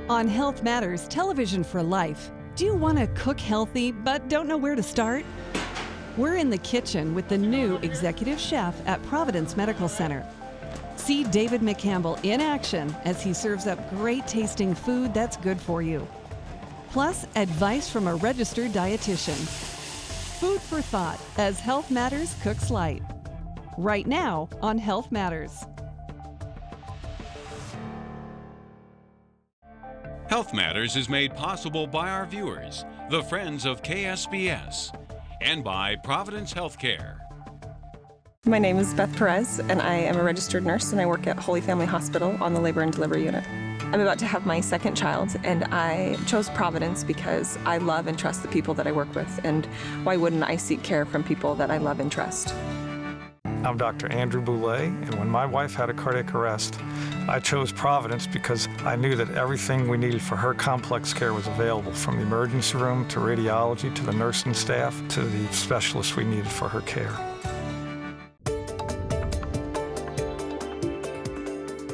On Health Matters Television for Life, do you want to cook healthy but don't know where to start? We're in the kitchen with the new executive chef at Providence Medical Center. See David McCampbell in action as he serves up great tasting food that's good for you. Plus, advice from a registered dietitian. Food for thought as Health Matters cooks light. Right now on Health Matters. Health Matters is made possible by our viewers, the friends of KSBS, and by Providence Healthcare. My name is Beth Perez, and I am a registered nurse, and I work at Holy Family Hospital on the labor and delivery unit. I'm about to have my second child, and I chose Providence because I love and trust the people that I work with, and why wouldn't I seek care from people that I love and trust? I'm Dr. Andrew Boulay, and when my wife had a cardiac arrest, I chose Providence because I knew that everything we needed for her complex care was available, from the emergency room to radiology to the nursing staff to the specialists we needed for her care.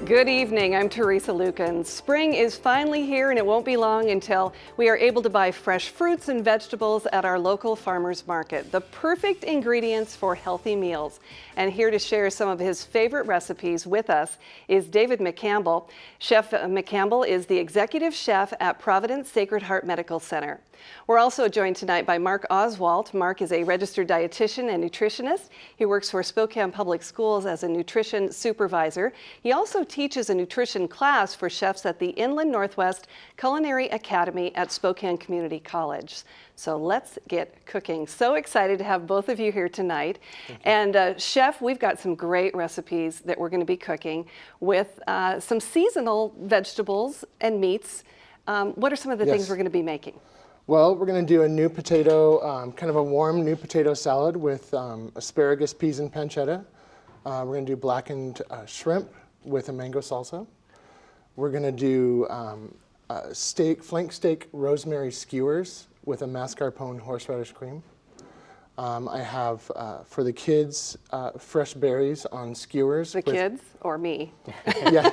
Good evening, I'm Teresa Lucan. Spring is finally here and it won't be long until we are able to buy fresh fruits and vegetables at our local farmers market. The perfect ingredients for healthy meals. And here to share some of his favorite recipes with us is David McCampbell. Chef McCampbell is the executive chef at Providence Sacred Heart Medical Center. We're also joined tonight by Mark Oswalt. Mark is a registered dietitian and nutritionist. He works for Spokane Public Schools as a nutrition supervisor. He also teaches a nutrition class for chefs at the Inland Northwest Culinary Academy at Spokane Community College. So let's get cooking. So excited to have both of you here tonight. And Chef, we've got some great recipes that we're going to be cooking with some seasonal vegetables and meats. What are some of the things we're going to be making? Well, we're going to do a new potato, kind of a warm new potato salad with asparagus, peas, and pancetta. We're going to do blackened shrimp with a mango salsa. We're going to do flank steak rosemary skewers with a mascarpone horseradish cream. I have, for the kids, fresh berries on skewers. The kids or me? Yeah.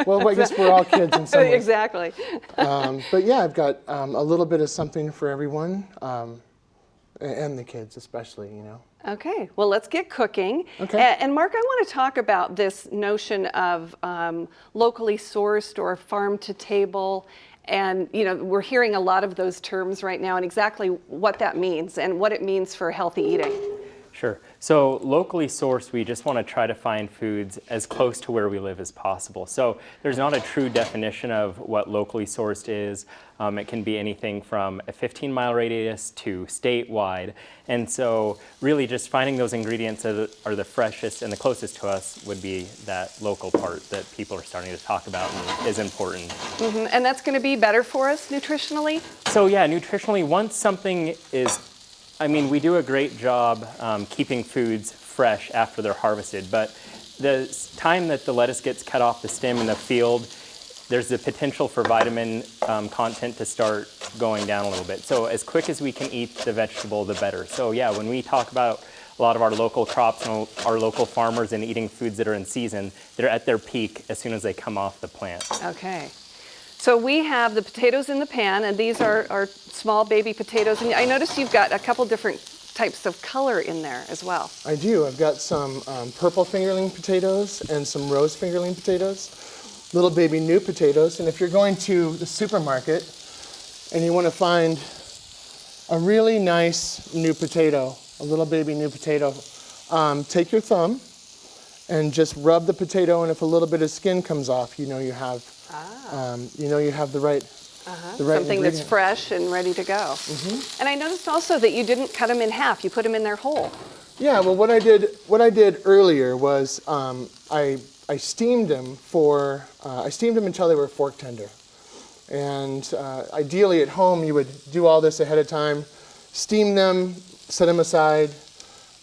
Well, I guess we're all kids in some ways. Exactly. But yeah, I've got a little bit of something for everyone, and the kids especially, you know. Okay, well, let's get cooking. Okay. And Mark, I want to talk about this notion of locally sourced or farm to table. And, you know, we're hearing a lot of those terms right now and exactly what that means and what it means for healthy eating. Sure. So locally sourced, we just want to try to find foods as close to where we live as possible. So there's not a true definition of what locally sourced is. It can be anything from a 15-mile radius to statewide. And so really just finding those ingredients that are the freshest and the closest to us would be that local part that people are starting to talk about and is important. Mm-hmm. And that's going to be better for us nutritionally? So yeah, nutritionally, once something is we do a great job keeping foods fresh after they're harvested, but the time that the lettuce gets cut off the stem in the field, there's the potential for vitamin content to start going down a little bit. So as quick as we can eat the vegetable, the better. So yeah, when we talk about a lot of our local crops and our local farmers and eating foods that are in season, they're at their peak as soon as they come off the plant. Okay. So we have the potatoes in the pan, and these are small baby potatoes. And I noticed you've got a couple different types of color in there as well. I do. I've got some purple fingerling potatoes and some rose fingerling potatoes, little baby new potatoes. And if you're going to the supermarket and you want to find a really nice new potato, a little baby new potato, take your thumb and just rub the potato, and if a little bit of skin comes off, you know you have the right Something ingredient. that's fresh and ready to go. Mm-hmm. And I noticed also that you didn't cut them in half. You put them in there whole. Yeah, well, what I did earlier was I steamed them until they were fork tender. And ideally at home you would do all this ahead of time, steam them, set them aside,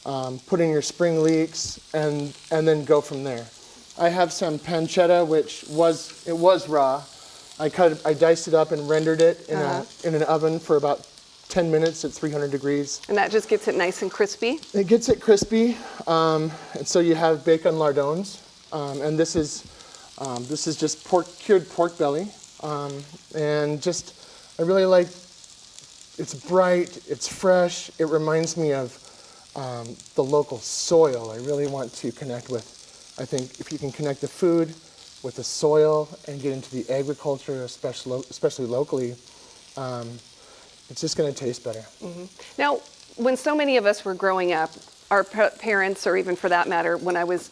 put in your spring leeks, and then go from there. I have some pancetta, which was raw. I diced it up and rendered it in an oven for about 10 minutes at 300 degrees. And that just gets it nice and crispy? It gets it crispy, and so you have bacon lardons, and this is just cured pork belly. And just, I really like, it's bright, it's fresh, it reminds me of the local soil. I really want to connect with, I think if you can connect the food with the soil and get into the agriculture, especially locally, it's just going to taste better. Now, when so many of us were growing up, our parents, or even for that matter, when I was,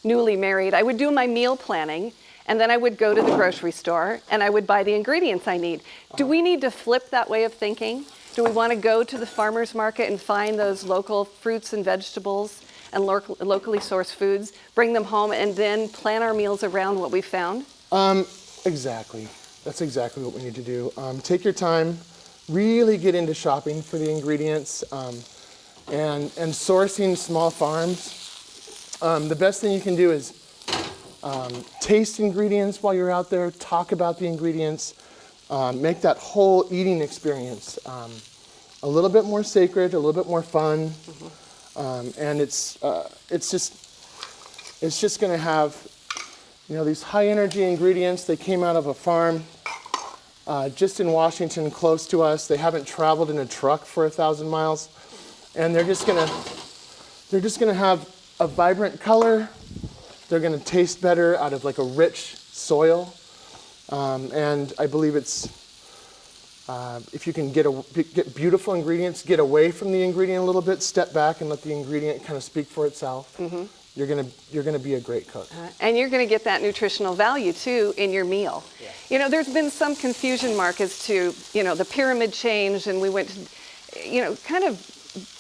newly married, I would do my meal planning, and then I would go to the grocery store and I would buy the ingredients I need. Do we need to flip that way of thinking? Do we want to go to the farmer's market and find those local fruits and vegetables and locally sourced foods, bring them home, and then plan our meals around what we found? Exactly. That's exactly what we need to do. Take your time, really get into shopping for the ingredients, and sourcing small farms. The best thing you can do is taste ingredients while you're out there, talk about the ingredients, make that whole eating experience a little bit more sacred, a little bit more fun, and it's just going to have, these high energy ingredients. They came out of a farm just in Washington, close to us. They haven't traveled in a truck for 1,000 miles, and they're just gonna have a vibrant color. They're gonna taste better out of like a rich soil, and I believe it's if you can get beautiful ingredients, get away from the ingredient a little bit, step back and let the ingredient kind of speak for itself. You're gonna be a great cook. And you're going to get that nutritional value too in your meal. Yeah. There's been some confusion, Mark, as to the pyramid change, and we went to, kind of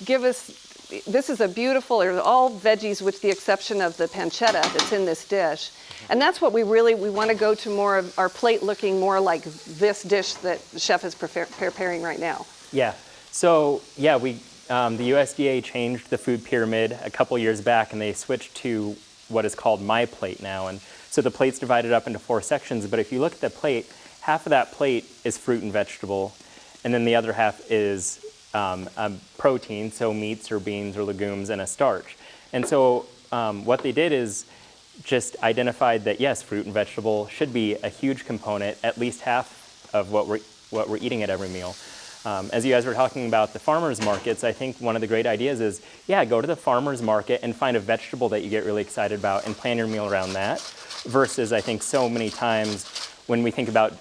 give us. This is a beautiful, or all veggies with the exception of the pancetta that's in this dish. And that's what we want to go to more of our plate looking more like this dish that the chef is preparing right now. Yeah. So yeah, the USDA changed the food pyramid a couple years back, and they switched to what is called My Plate now. And so the plate's divided up into 4 sections, but if you look at the plate, half of that plate is fruit and vegetable, and then the other half is protein, so meats or beans or legumes, and a starch. And so what they did is just identified that yes, fruit and vegetable should be a huge component, at least half of what we're eating at every meal. As you guys were talking about the farmers markets, I think one of the great ideas is, go to the farmers market and find a vegetable that you get really excited about and plan your meal around that. Versus, I think so many times when we think about,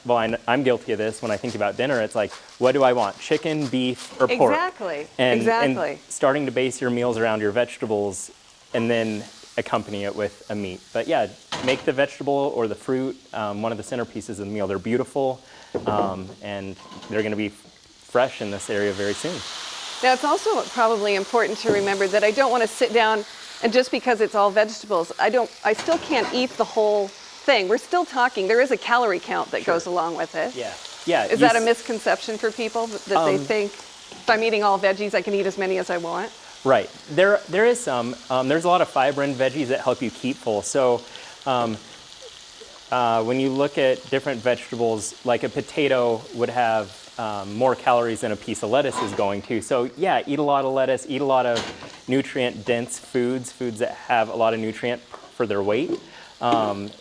I'm guilty of this, when I think about dinner, it's like, what do I want? Chicken, beef, or pork? Exactly. And starting to base your meals around your vegetables and then accompany it with a meat. But yeah, make the vegetable or the fruit one of the centerpieces of the meal. They're beautiful, and they're going to be fresh in this area very soon. Now, it's also probably important to remember that I don't want to sit down and just because it's all vegetables, I still can't eat the whole thing. We're still talking. There is a calorie count that goes along with it. Yeah. Is that a misconception for people that they think if I'm eating all veggies, I can eat as many as I want? Right. There is some. There's a lot of fiber in veggies that help you keep full. So when you look at different vegetables, like a potato would have more calories than a piece of lettuce is going to. So yeah, eat a lot of lettuce, eat a lot of nutrient-dense foods that have a lot of nutrient for their weight,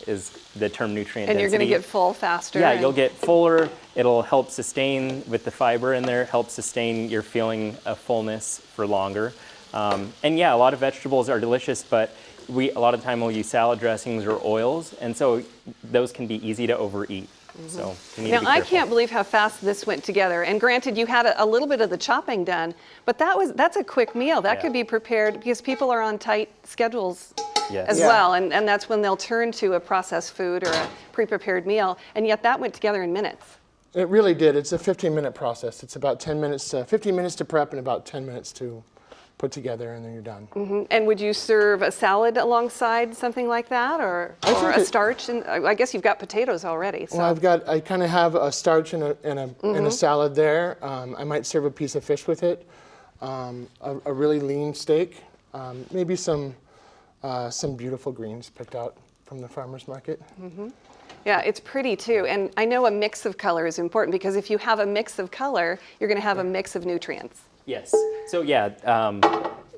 is the term nutrient density. And you're going to get full faster. Yeah, you'll get fuller. It'll help sustain with the fiber in there, help sustain your feeling of fullness for longer. And yeah, a lot of vegetables are delicious, but a lot of the time we'll use salad dressings or oils, and so those can be easy to overeat. So you need to be careful. I can't believe how fast this went together. And granted, you had a little bit of the chopping done, but that's a quick meal. That could be prepared because people are on tight schedules as well, and that's when they'll turn to a processed food or a pre-prepared meal. And yet that went together in minutes. It really did. It's a 15-minute process. It's about 15 minutes to prep and about 10 minutes to put together, and then you're done. And would you serve a salad alongside something like that, or a starch? And I guess you've got potatoes already. So. Well, I kind of have a starch and a salad there. I might serve a piece of fish with it, a really lean steak, maybe some beautiful greens picked out from the farmer's market. Yeah, it's pretty too. And I know a mix of color is important because if you have a mix of color, you're going to have a mix of nutrients. Yes. So yeah,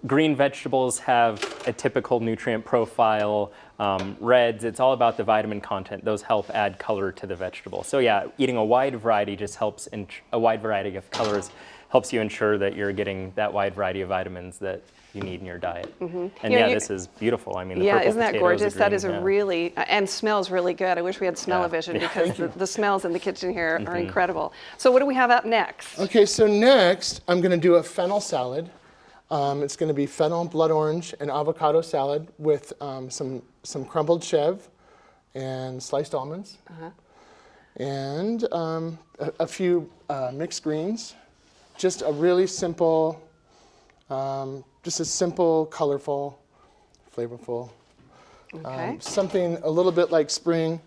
green vegetables have a typical nutrient profile. reds. It's all about the vitamin content. Those help add color to the vegetable. So yeah, eating a wide variety just helps, a wide variety of colors helps you ensure that you're getting that wide variety of vitamins that you need in your diet. And yeah, this is beautiful. I mean, the purple isn't that potatoes, gorgeous? the That green, is a really, and smells really good. I wish we had smell-o-vision because the smells in the kitchen here are incredible. So what do we have up next? Okay, so next I'm going to do a fennel salad. It's going to be fennel, blood orange, and avocado salad with some crumbled chev and sliced almonds, and a few mixed greens. Just a really simple, just a simple, colorful, flavorful, something a little bit like spring.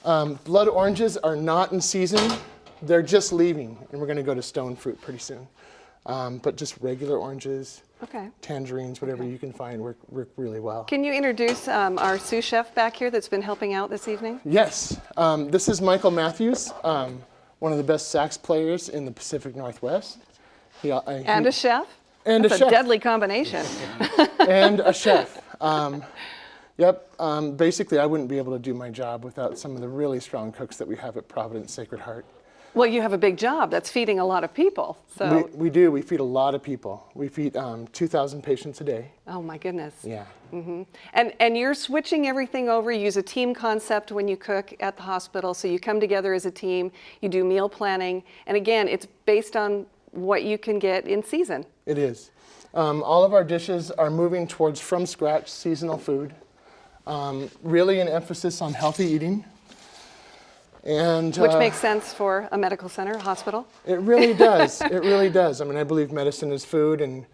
Blood oranges are not in season. They're just leaving, and we're going to go to stone fruit pretty soon. But just regular oranges, tangerines, whatever you can find work really well. Can you introduce our sous chef back here that's been helping out this evening? Yes, this is Michael Matthews, one of the best sax players in the Pacific Northwest. And a chef? And That's a chef. a deadly combination. And a chef. Basically, I wouldn't be able to do my job without some of the really strong cooks that we have at Providence Sacred Heart. Well, you have a big job. That's feeding a lot of people. So We do. We feed a lot of people. We feed 2,000 patients a day. Oh my goodness. Yeah. And you're switching everything over. You use a team concept when you cook at the hospital. So you come together as a team. You do meal planning. And again, it's based on what you can get in season. It is. All of our dishes are moving towards from scratch seasonal food. Really an emphasis on healthy eating. And Which makes sense for a medical center, a hospital. It really does. It really does. I mean, I believe medicine is food, and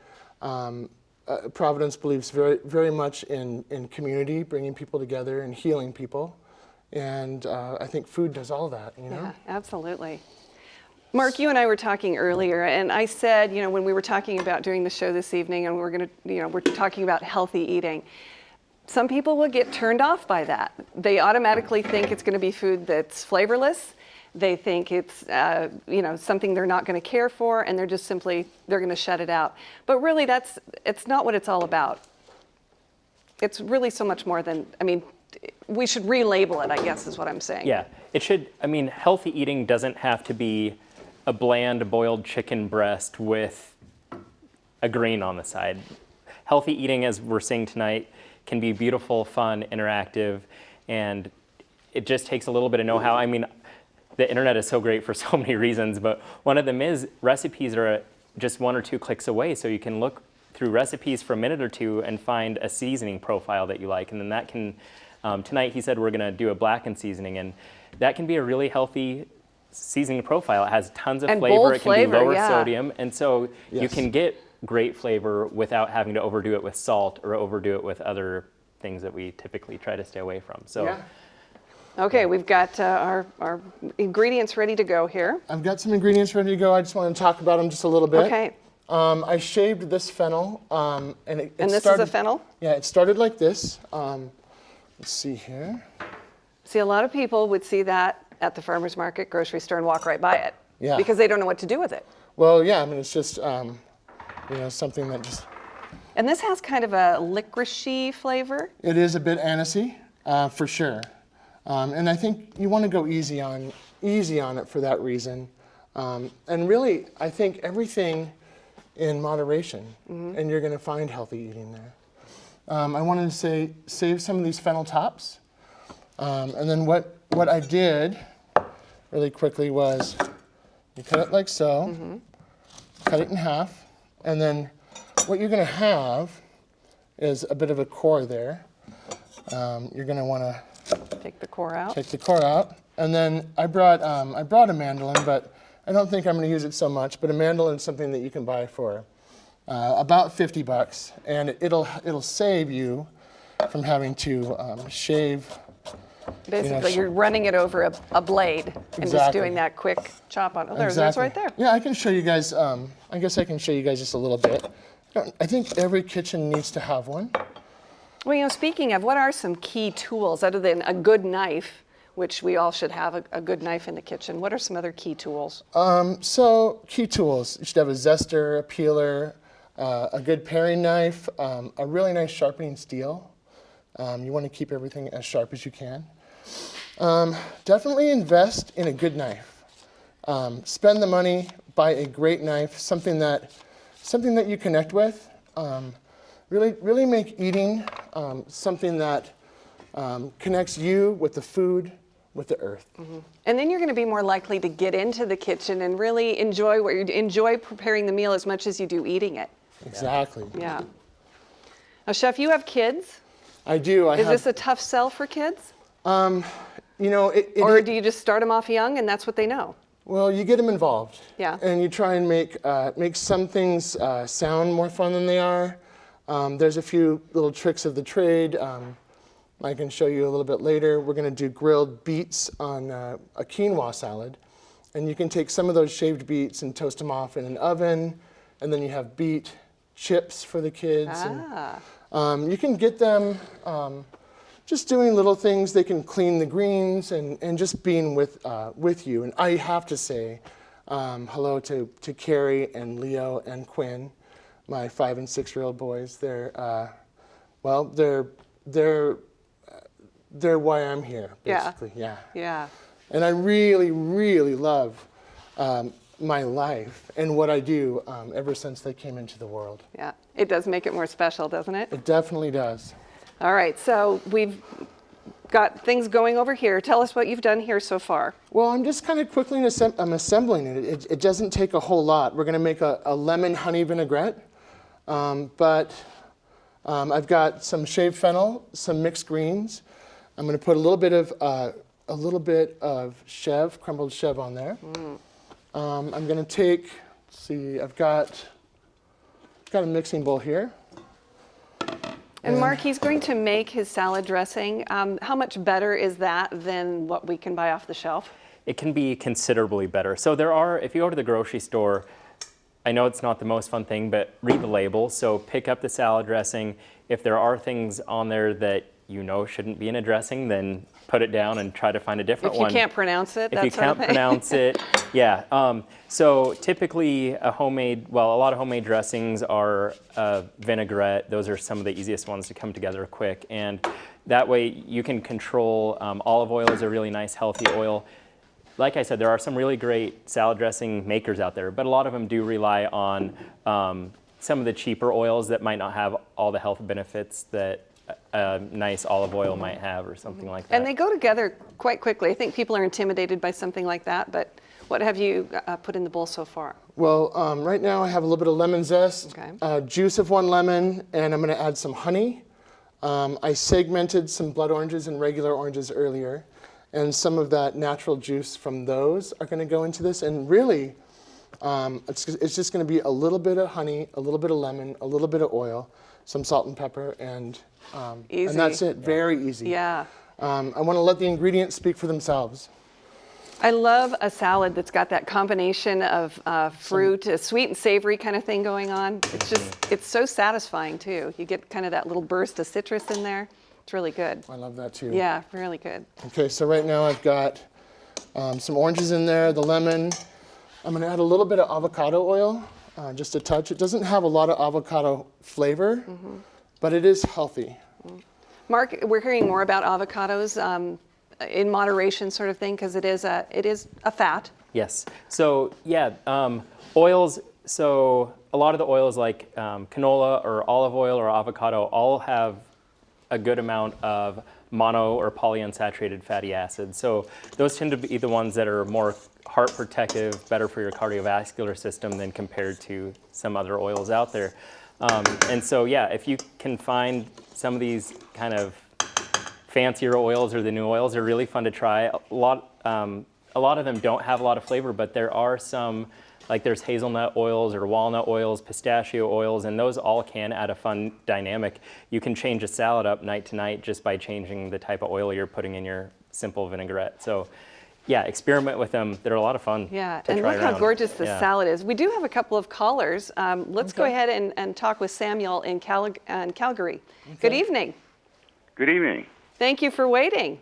Providence believes very, very much in community, bringing people together and healing people. And I think food does all that, you know? Yeah, absolutely. Mark, you and I were talking earlier, and I said, when we were talking about doing the show this evening, and we're talking about healthy eating, some people will get turned off by that. They automatically think it's going to be food that's flavorless. They think it's, something they're not going to care for, and they're going to shut it out. But really, it's not what it's all about. It's really so much more than, we should relabel it, I guess, is what I'm saying. Yeah, it should, healthy eating doesn't have to be a bland boiled chicken breast with a green on the side. Healthy eating, as we're seeing tonight, can be beautiful, fun, interactive, and it just takes a little bit of know-how. The internet is so great for so many reasons, but one of them is recipes are just 1 or 2 clicks away, so you can look through recipes for a minute or two and find a seasoning profile that you like, and then that can, tonight he said we're gonna do a blackened seasoning, and that can be a really healthy seasoning profile. It has tons of flavor, it can be lower sodium, and so you can get great flavor without having to overdo it with salt or overdo it with other things that we typically try to stay away from. So, Okay, we've got our ingredients ready to go here. I've got some ingredients ready to go. I just want to talk about them just a little bit. Okay. I shaved this fennel, and this is a fennel? Yeah, it started like this. Let's see here. See, a lot of people would see that at the farmer's market, grocery store, and walk right by it. Yeah. Because they don't know what to do with it. Well, yeah, it's just, something that just... And this has kind of a licorice-y flavor. It is a bit anisey, for sure. And I think you want to go easy on it for that reason. And really, I think everything in moderation, and you're going to find healthy eating there. I wanted to save some of these fennel tops. And then what I did really quickly was you cut it like so, cut it in half, and then what you're going to have is a bit of a core there. You're going to want to take the core out. Take the core out, and then I brought a mandolin, but I don't think I'm going to use it so much. But a mandolin is something that you can buy for about $50, and it'll save you from having to shave. Basically, you're running it over a blade and just doing that quick chop on. Oh, there's right there. Yeah, I can show you guys. I guess I can show you guys just a little bit. I think every kitchen needs to have one. Well, speaking of, what are some key tools other than a good knife, which we all should have a good knife in the kitchen? What are some other key tools? So key tools, you should have a zester, a peeler, a good paring knife, a really nice sharpening steel. You want to keep everything as sharp as you can. Definitely invest in a good knife. Spend the money, buy a great knife, something that you connect with. Really make eating something that connects you with the food, with the earth. And then you're going to be more likely to get into the kitchen and really enjoy preparing the meal as much as you do eating it. Exactly. Yeah. Now, Chef, you have kids. I do. Is this a tough sell for kids? You know, Or do you just start them off young and that's what they know? well, you get them involved. Yeah. And you try and make some things sound more fun than they are. There's a few little tricks of the trade. I can show you a little bit later. We're going to do grilled beets on a quinoa salad. And you can take some of those shaved beets and toast them off in an oven. And then you have beet chips for the kids. And, you can get them just doing little things. They can clean the greens and just being with you. And I have to say hello to Carrie and Leo and Quinn, my 5 and 6-year-old boys. They're why I'm here, basically. Yeah. And I really, really love my life and what I do ever since they came into the world. Yeah. It does make it more special, doesn't it? It definitely does. All right. So we've got things going over here. Tell us what you've done here so far. Well, I'm just kind of quickly I'm assembling it. It doesn't take a whole lot. We're going to make a lemon honey vinaigrette, but I've got some shaved fennel, some mixed greens. I'm going to put a little bit of chev, crumbled chev on there. I'm going to take, let's see, I've got a mixing bowl here. And Mark, he's going to make his salad dressing. How much better is that than what we can buy off the shelf? It can be considerably better. So if you go to the grocery store, I know it's not the most fun thing, but read the label. So pick up the salad dressing. If there are things on there that you know shouldn't be in a dressing, then put it down and try to find a different one. If you can't pronounce it, If you can't pronounce it, yeah. So typically a lot of homemade dressings are vinaigrette. Those are some of the easiest ones to come together quick. And that way you can control, olive oil is a really nice healthy oil. Like I said, there are some really great salad dressing makers out there, but a lot of them do rely on some of the cheaper oils that might not have all the health benefits that a nice olive oil might have or something like that. And they go together quite quickly. I think people are intimidated by something like that, but what have you put in the bowl so far? Well, right now I have a little bit of lemon zest, Okay. Juice of 1 lemon, and I'm going to add some honey. I segmented some blood oranges and regular oranges earlier, and some of that natural juice from those are going to go into this. And really, it's just going to be a little bit of honey, a little bit of lemon, a little bit of oil, some salt and pepper, and that's it. Very easy. Yeah. I want to let the ingredients speak for themselves. I love a salad that's got that combination of fruit, a sweet and savory kind of thing going on. It's so satisfying too. You get kind of that little burst of citrus in there. It's really good. I love that too. Yeah, really good. Okay, so right now I've got some oranges in there, the lemon. I'm going to add a little bit of avocado oil, just a touch. It doesn't have a lot of avocado flavor, but it is healthy. Mark, we're hearing more about avocados in moderation sort of thing because it is a fat. Yes. So yeah, oils. So a lot of the oils like canola or olive oil or avocado all have a good amount of mono or polyunsaturated fatty acids. So those tend to be the ones that are more heart protective, better for your cardiovascular system than compared to some other oils out there. And so yeah, if you can find some of these kind of fancier oils or the new oils, they're really fun to try. A lot of them don't have a lot of flavor, but there are some, like there's hazelnut oils or walnut oils, pistachio oils, and those all can add a fun dynamic. You can change a salad up night to night just by changing the type of oil you're putting in your simple vinaigrette. So yeah, experiment with them. They're a lot of fun. Yeah, to and try look how around. gorgeous this Yeah. salad is. We do have a couple of callers. Let's go ahead and talk with Samuel in Calgary. Good evening. Good evening. Thank you for waiting.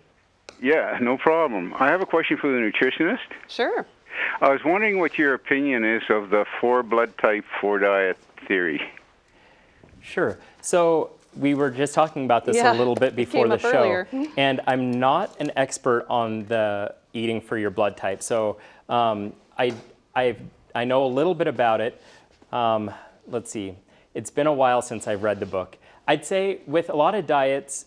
Yeah, no problem. I have a question for the nutritionist. Sure. I was wondering what your opinion is of the 4 blood type, 4 diet theory. Sure. So we were just talking about this Yeah, a little bit it before came the up show, earlier. and I'm not an expert on the eating for your blood type, so I know a little bit about it. Let's see, it's been a while since I've read the book. I'd say with a lot of diets,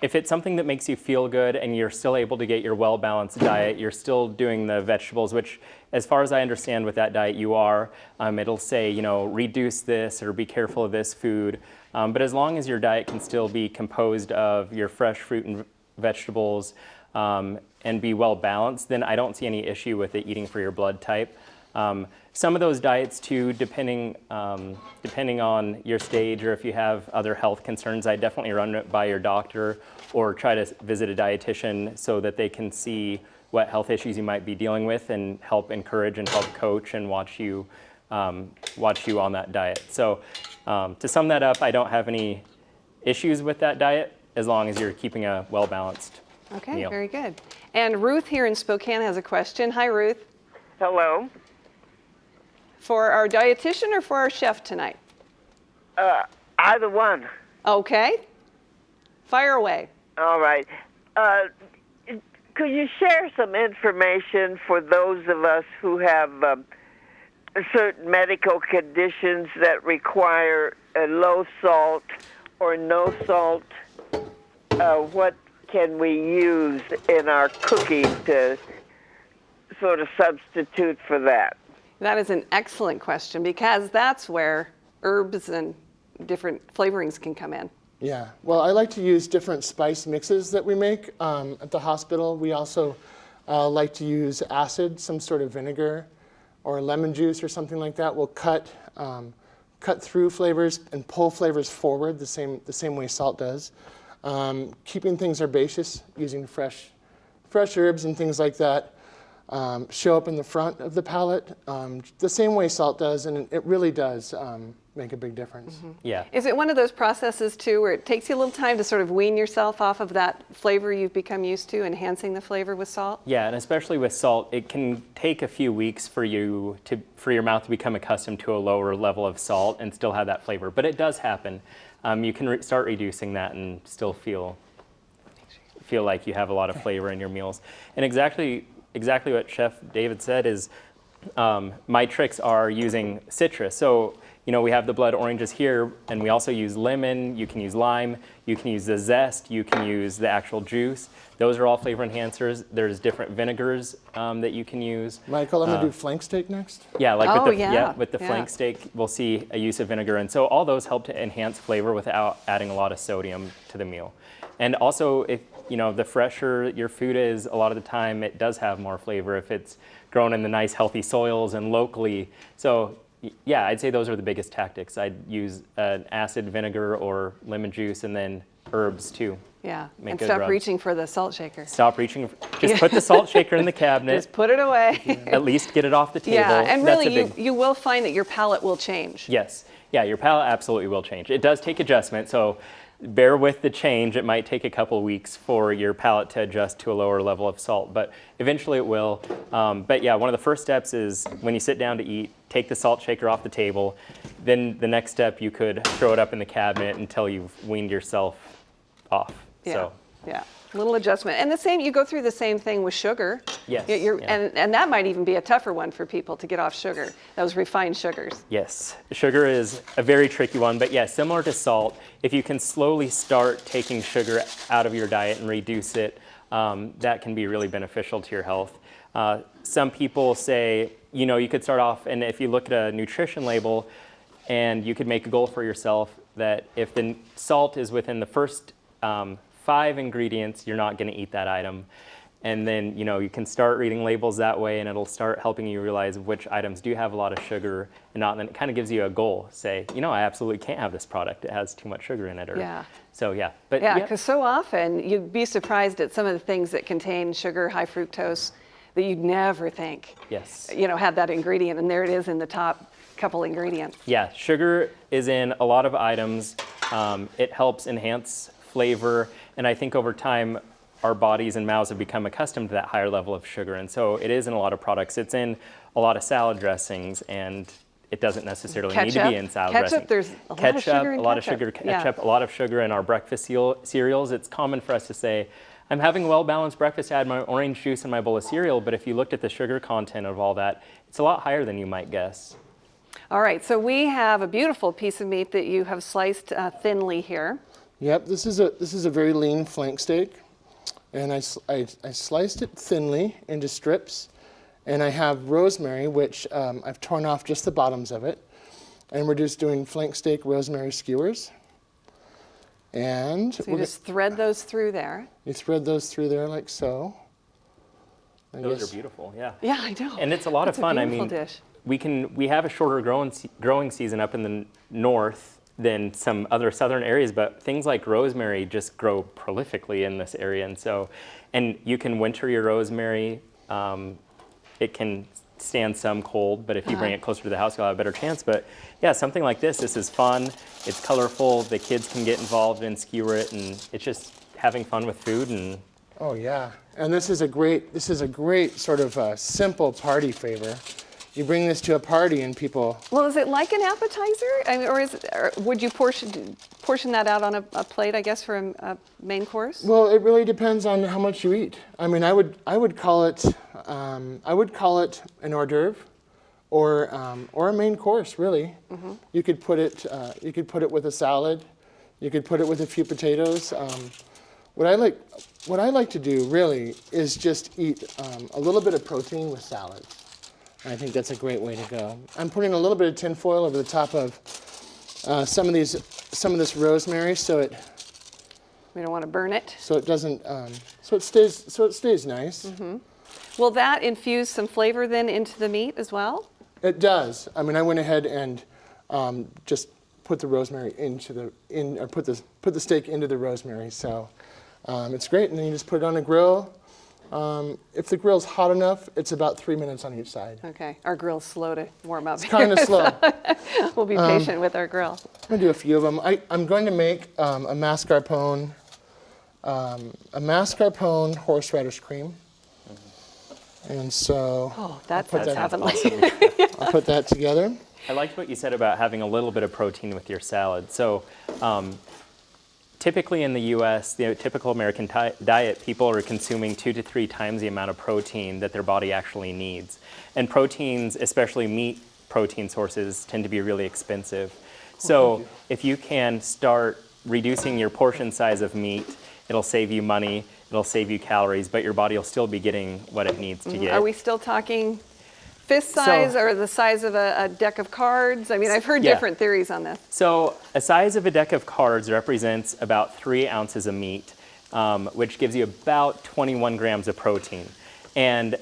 if it's something that makes you feel good and you're still able to get your well-balanced diet, you're still doing the vegetables, which as far as I understand with that diet you are, it'll say, you know, reduce this or be careful of this food. But as long as your diet can still be composed of your fresh fruit and vegetables and be well-balanced, then I don't see any issue with it eating for your blood type. Some of those diets too, depending on your stage or if you have other health concerns, I definitely run it by your doctor or try to visit a dietitian so that they can see what health issues you might be dealing with and help encourage and help coach and watch you on that diet. So to sum that up, I don't have any issues with that diet as long as you're keeping a well-balanced meal. Very good. And Ruth here in Spokane has a question. Hi, Ruth. Hello. For our dietitian or for our chef tonight? Either one. Okay. Fire away. All right. Could you share some information for those of us who have certain medical conditions that require a low salt or no salt? What can we use in our cooking to sort of substitute for that? That is an excellent question because that's where herbs and different flavorings can come in. Yeah, well, I like to use different spice mixes that we make at the hospital. We also like to use acid, some sort of vinegar or lemon juice or something like that. We'll cut through flavors and pull flavors forward the same way salt does. Keeping things herbaceous, using fresh herbs and things like that show up in the front of the palate the same way salt does, and it really does make a big difference. Mm-hmm. Yeah. Is it one of those processes too where it takes you a little time to sort of wean yourself off of that flavor you've become used to, enhancing the flavor with salt? Yeah, and especially with salt, it can take a few weeks for your mouth to become accustomed to a lower level of salt and still have that flavor. But it does happen. You can start reducing that and still feel like you have a lot of flavor in your meals. And exactly what Chef David said is my tricks are using citrus. So, you know, we have the blood oranges here, and we also use lemon, you can use lime, you can use the zest, you can use the actual juice. Those are all flavor enhancers. There's different vinegars that you can use. Michael, I'm gonna do flank steak next. Yeah, like with the yeah. flank steak, we'll see a use of vinegar. And so all those help to enhance flavor without adding a lot of sodium to the meal. And also, if you know, the fresher your food is, a lot of the time it does have more flavor if it's grown in the nice healthy soils and locally. So yeah, I'd say those are the biggest tactics. I'd use an acid vinegar or lemon juice and then herbs too. Yeah, Make and good stop rubs. reaching for the salt shaker. Stop reaching, just put the salt shaker in the cabinet. Just put it away. At least get it off the table. Yeah, and That's really a big, you will find that your palate will change. Yes, yeah, your palate absolutely will change. It does take adjustment, so bear with the change. It might take a couple weeks for your palate to adjust to a lower level of salt, but eventually it will. But yeah, one of the first steps is when you sit down to eat, take the salt shaker off the table. Then the next step, you could throw it up in the cabinet until you've weaned yourself off. Yeah. So. Yeah, little adjustment. And the same, you go through the same thing with sugar. Yes, You're, yeah. and that might even be a tougher one for people to get off sugar, those refined sugars. Yes, sugar is a very tricky one, but yeah, similar to salt, if you can slowly start taking sugar out of your diet and reduce it, that can be really beneficial to your health. Some people say, you know, you could start off, and if you look at a nutrition label, and you could make a goal for yourself that if the salt is within the first 5 ingredients, you're not going to eat that item. And then, you know, you can start reading labels that way, and it'll start helping you realize which items do have a lot of sugar and not. And then it kind of gives you a goal. Say, you know, I absolutely can't have this product. It has too much sugar in it. Or, Yeah. So yeah. But Yeah, because so often you'd be surprised at some of the things that contain sugar, high fructose, that you'd never think, Yes. you know, had that ingredient, and there it is in the top couple ingredients. Yeah, sugar is in a lot of items. It helps enhance flavor, and I think over time our bodies and mouths have become accustomed to that higher level of sugar, and so it is in a lot of products. It's in a lot of salad dressings, and it doesn't necessarily need to Ketchup. be in salad Ketchup, dressing. there's a lot of sugar in ketchup. Yeah. A lot of sugar in our breakfast cereals. It's common for us to say, I'm having a well-balanced breakfast, I had my orange juice and my bowl of cereal, but if you looked at the sugar content of all that, it's a lot higher than you might guess. All right, so we have a beautiful piece of meat that you have sliced thinly here. Yep, this is a very lean flank steak, and I sliced it thinly into strips, and I have rosemary, which I've torn off just the bottoms of it, and we're just doing flank steak rosemary skewers. And so you just thread those through there. You thread those through there like so. Those are beautiful, yeah. Yeah, I know. And it's a lot of fun. A beautiful dish. We have a shorter growing season up in the north than some other southern areas, but things like rosemary just grow prolifically in this area, and you can winter your rosemary. It can stand some cold, but if you bring it closer to the house, you'll have a better chance. But yeah, something like this is fun. It's colorful. The kids can get involved and skewer it, and it's just having fun with food. And oh yeah, and this is a great sort of simple party favor. You bring this to a party and people. Well, is it like an appetizer? I mean, or would you portion that out on a plate, I guess, for a main course? Well, it really depends on how much you eat. I mean, I would call it an hors d'oeuvre, or a main course. Really, you could put it with a salad. You could put it with a few potatoes. What I like to do really is just eat a little bit of protein with salad. I think that's a great way to go. I'm putting a little bit of tin foil over the top of some of this rosemary, so it. We don't want to burn it. So it doesn't. So it stays nice. Will that infuse some flavor then into the meat as well? It does. I mean, I went ahead and just put the rosemary put the steak into the rosemary. So it's great, and then you just put it on a grill. If the grill's hot enough, it's about 3 minutes on each side. Okay, our grill's slow to warm up. It's kind of slow. We'll be patient with our grill. I'm gonna do a few of them. I'm going to make a mascarpone horseradish cream, and so that sounds heavenly. I'll put that together. I liked what you said about having a little bit of protein with your salad. So. Typically in the U.S., the typical American diet, people are consuming 2 to 3 times the amount of protein that their body actually needs. And proteins, especially meat protein sources, tend to be really expensive. So if you can start reducing your portion size of meat, it'll save you money, it'll save you calories, but your body will still be getting what it needs to get. Are we still talking fist size or the size of a deck of cards? I mean, I've heard different theories on this. So a size of a deck of cards represents about 3 ounces of meat, which gives you about 21 grams of protein. And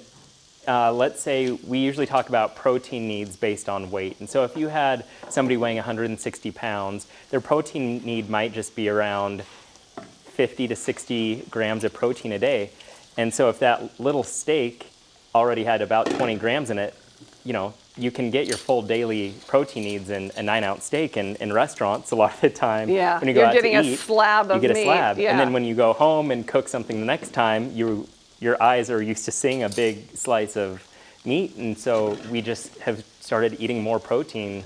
let's say we usually talk about protein needs based on weight. And so if you had somebody weighing 160 pounds, their protein need might just be around 50 to 60 grams of protein a day. And so if that little steak already had about 20 grams in it, you can get your full daily protein needs in a 9-ounce steak in restaurants a lot of the time. Yeah, when you go out getting to eat, a slab of meat. You get a slab. Yeah. And then when you go home and cook something the next time, your eyes are used to seeing a big slice of meat. And so we just have started eating more protein,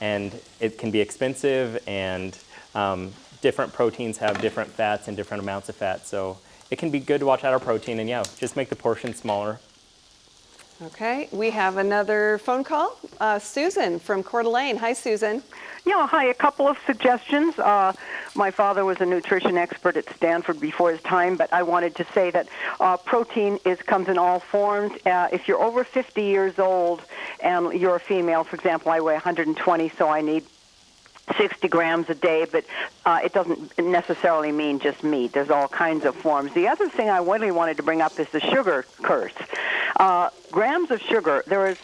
and it can be expensive, and different proteins have different fats and different amounts of fat. So it can be good to watch out our protein, and just make the portion smaller. Okay, we have another phone call. Susan from Coeur d'Alene. Hi, Susan. Yeah, hi. A couple of suggestions. My father was a nutrition expert at Stanford before his time, but I wanted to say that protein comes in all forms. If you're over 50 years old and you're a female, for example, I weigh 120, so I need 60 grams a day, but it doesn't necessarily mean just meat. There's all kinds of forms. The other thing I really wanted to bring up is the sugar curse. Grams of sugar, there is,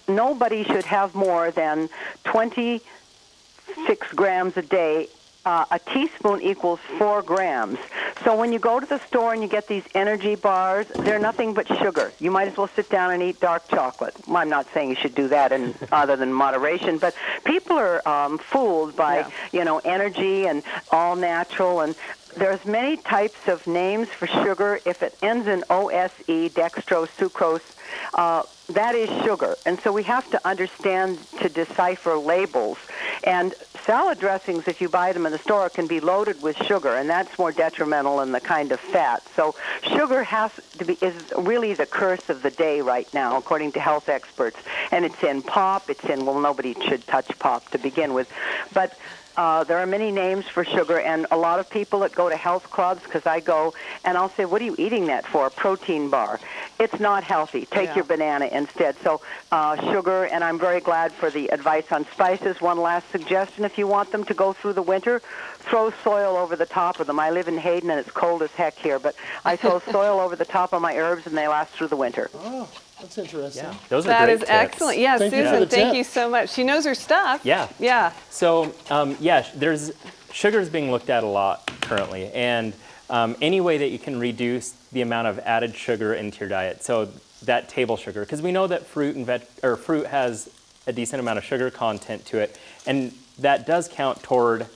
nobody should have more than 26 grams a day. A teaspoon equals 4 grams. So when you go to the store and you get these energy bars, they're nothing but sugar. You might as well sit down and eat dark chocolate. Well, I'm not saying you should do that other than moderation, but people are fooled by, energy and all natural, and there's many types of names for sugar. If it ends in OSE, dextrose, sucrose, that is sugar. And so we have to understand to decipher labels. And salad dressings, if you buy them in the store, can be loaded with sugar, and that's more detrimental than the kind of fat. So sugar is really the curse of the day right now, according to health experts. And it's in pop, well, nobody should touch pop to begin with. But there are many names for sugar, and a lot of people that go to health clubs, because I go, and I'll say, what are you eating that for? A protein bar. It's not healthy. Take your banana instead. So sugar, and I'm very glad for the advice on spices. One last suggestion, if you want them to go through the winter, throw soil over the top of them. I live in Hayden, and it's cold as heck here, but I throw soil over the top of my herbs, and they last through the winter. Oh, that's interesting. Yeah, those are that great is tips. excellent. Yeah, Thank you for Susan, the thank tip. you so much. She knows her stuff. Yeah. Yeah. So, there's sugar is being looked at a lot currently, and any way that you can reduce the amount of added sugar into your diet. So that table sugar, because we know that fruit has a decent amount of sugar content to it, and that does count toward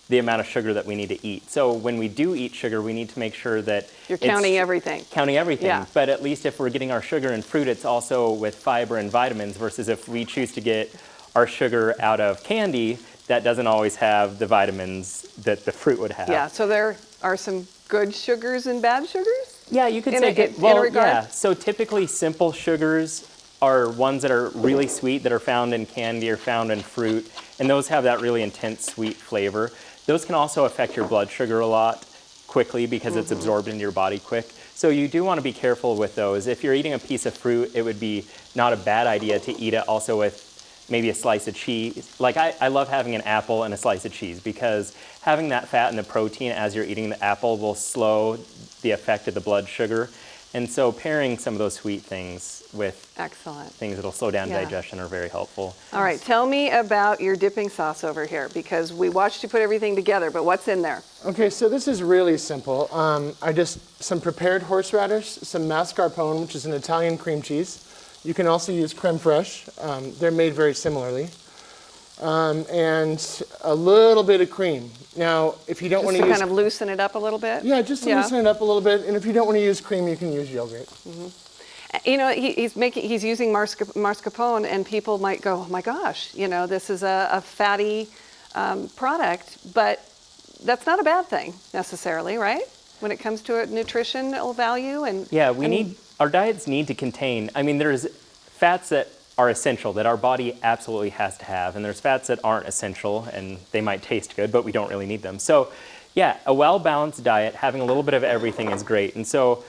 the amount of sugar that we need to eat. So when we do eat sugar, we need to make sure that You're counting everything. Counting everything. Yeah. But at least if we're getting our sugar in fruit, it's also with fiber and vitamins, versus if we choose to get our sugar out of candy, that doesn't always have the vitamins that the fruit would have. Yeah, so there are some good sugars and bad sugars? Yeah, you could In say a- good. in Well, regard? yeah. So typically simple sugars are ones that are really sweet, that are found in candy or found in fruit, and those have that really intense sweet flavor. Those can also affect your blood sugar a lot quickly because it's absorbed into your body quick. So you do want to be careful with those. If you're eating a piece of fruit, it would be not a bad idea to eat it also with maybe a slice of cheese. Like I love having an apple and a slice of cheese, because having that fat and the protein as you're eating the apple will slow the effect of the blood sugar. And so pairing some of those sweet things with Excellent. things that'll slow down Yeah. digestion are very helpful. All right, tell me about your dipping sauce over here, because we watched you put everything together, but what's in there? Okay, so this is really simple. Some prepared horseradish, some mascarpone, which is an Italian cream cheese. You can also use creme fraiche. They're made very similarly. And a little bit of cream. Now, if you don't want Just to to use... kind of loosen it up a little bit? Yeah, just to loosen it up a little bit. And if you don't want to use cream, you can use yogurt. You know, he's using mascarpone, and people might go, oh my gosh, you know, this is a fatty product, but that's not a bad thing necessarily, right? When it comes to a nutritional value and Yeah, our diets need to contain, there's fats that are essential that our body absolutely has to have, and there's fats that aren't essential and they might taste good, but we don't really need them. So yeah, a well-balanced diet, having a little bit of everything is great. And so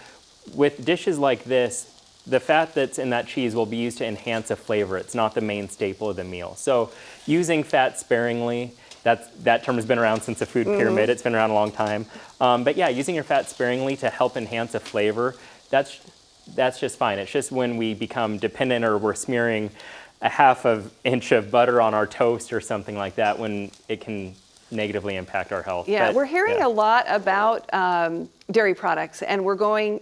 with dishes like this, the fat that's in that cheese will be used to enhance a flavor. It's not the main staple of the meal. So using fat sparingly, that term has been around since the food pyramid. It's been around a long time. But yeah, using your fat sparingly to help enhance a flavor, that's just fine. It's just when we become dependent, or we're smearing a half of inch of butter on our toast or something like that, when it can negatively impact our health. Yeah, But, we're hearing a lot about dairy products, and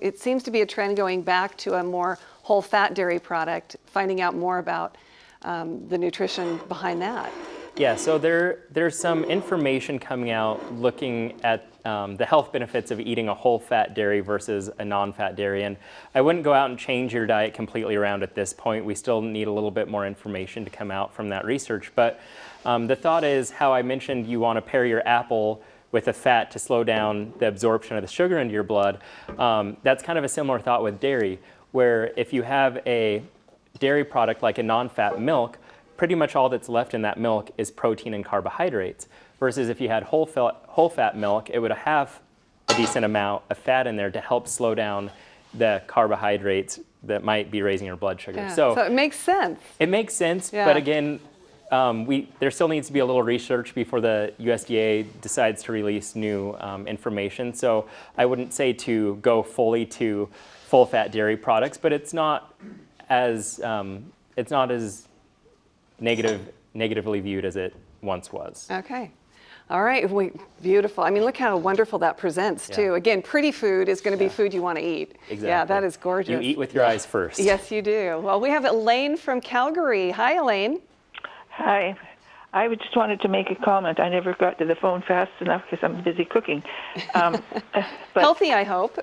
it seems to be a trend going back to a more whole fat dairy product, finding out more about the nutrition behind that. Yeah, so there's some information coming out looking at the health benefits of eating a whole fat dairy versus a non-fat dairy. And I wouldn't go out and change your diet completely around at this point. We still need a little bit more information to come out from that research. But the thought is, how I mentioned you want to pair your apple with a fat to slow down the absorption of the sugar into your blood. That's kind of a similar thought with dairy, where if you have a dairy product like a non-fat milk, pretty much all that's left in that milk is protein and carbohydrates. Versus if you had whole fat milk, it would have a decent amount of fat in there to help slow down the carbohydrates that might be raising your blood sugar. Yeah. So it makes sense. It makes sense, Yeah. but again, there still needs to be a little research before the USDA decides to release new information. So I wouldn't say to go fully to full fat dairy products, but it's not as negatively viewed as it once was. Okay. All right, beautiful. Look how wonderful that presents too. Yeah. Again, pretty food is going to be food you want to eat. Exactly. Yeah, that is gorgeous. You eat with your eyes first. Yes, you do. Well, we have Elaine from Calgary. Hi, Elaine. Hi. I just wanted to make a comment. I never got to the phone fast enough because I'm busy cooking. But healthy, I hope.